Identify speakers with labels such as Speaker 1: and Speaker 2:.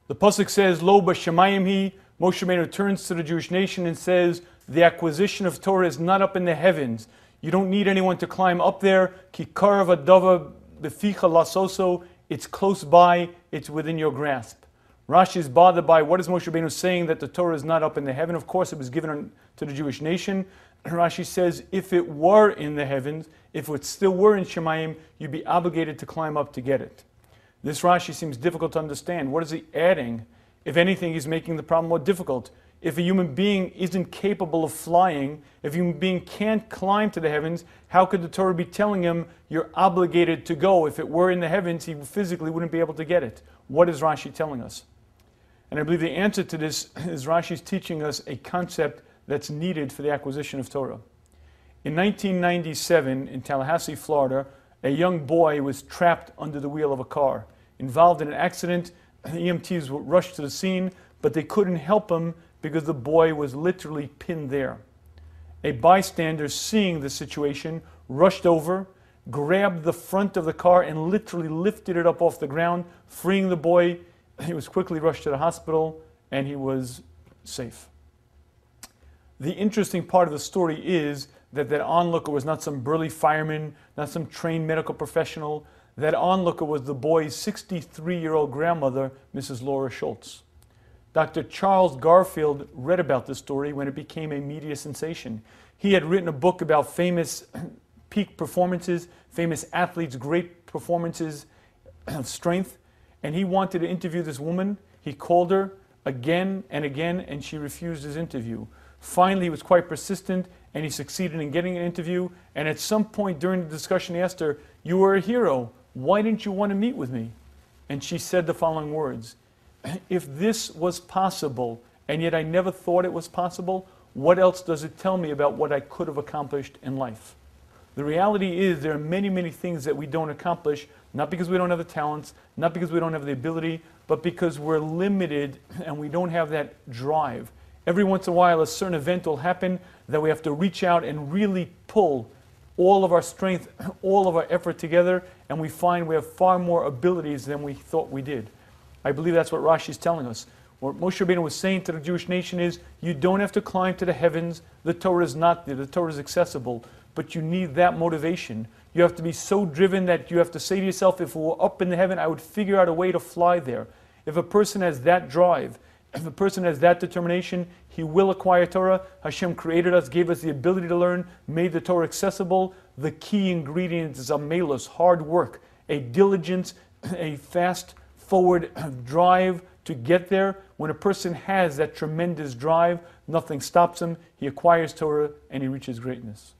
Speaker 1: The pasuk says, Lo b'shamayim hi. Moshe Rabbeinu turns to the Jewish nation and says, the acquisition of Torah is not up in the heavens. You don't need anyone to climb up there. Ki karav adava b'ficha lasoso. It's close by. It's within your grasp. Rashi is bothered by what is Moshe Rabbeinu saying that the Torah is not up in the heaven. Of course, it was given to the Jewish nation. Rashi says, if it were in the heavens, if it still were in Shemayim, you'd be obligated to climb up to get it. This Rashi seems difficult to understand. What is he adding? If anything, he's making the problem more difficult. If a human being isn't capable of flying, if a human being can't climb to the heavens, how could the Torah be telling him you're obligated to go? If it were in the heavens, he physically wouldn't be able to get it. What is Rashi telling us? And I believe the answer to this is Rashi's teaching us a concept that's needed for the acquisition of Torah. In 1997, in Tallahassee, Florida, a young boy was trapped under the wheel of a car. Involved in an accident, EMTs rushed to the scene, but they couldn't help him because the boy was literally pinned there. A bystander, seeing the situation, rushed over, grabbed the front of the car and literally lifted it up off the ground, freeing the boy. He was quickly rushed to the hospital and he was safe. The interesting part of the story is that onlooker was not some burly fireman, not some trained medical professional. That onlooker was the boy's 63-year-old grandmother, Mrs. Laura Schultz. Dr. Charles Garfield read about this story when it became a media sensation. He had written a book about famous peak performances, famous athletes' great performances of strength, and he wanted to interview this woman. He called her again and again, and she refused his interview. Finally, he was quite persistent, and he succeeded in getting an interview. And at some point during the discussion, he asked her, "You were a hero. Why didn't you want to meet with me?" And she said the following words, "If this was possible, and yet I never thought it was possible, what else does it tell me about what I could have accomplished in life?" The reality is there are many, many things that we don't accomplish, not because we don't have the talents, not because we don't have the ability, but because we're limited and we don't have that drive. Every once in a while, a certain event will happen that we have to reach out and really pull all of our strength, all of our effort together, and we find we have far more abilities than we thought we did. I believe that's what Rashi is telling us. What Moshe Rabbeinu was saying to the Jewish nation is, you don't have to climb to the heavens. The Torah is not there. The Torah is accessible. But you need that motivation. You have to be so driven that you have to say to yourself, if it were up in the heaven, I would figure out a way to fly there. If a person has that drive, if a person has that determination, he will acquire Torah. Hashem created us, gave us the ability to learn, made the Torah accessible. The key ingredient is amelos, hard work, a diligence, a fast forward drive to get there. When a person has that tremendous drive, nothing stops him. He acquires Torah and he reaches greatness.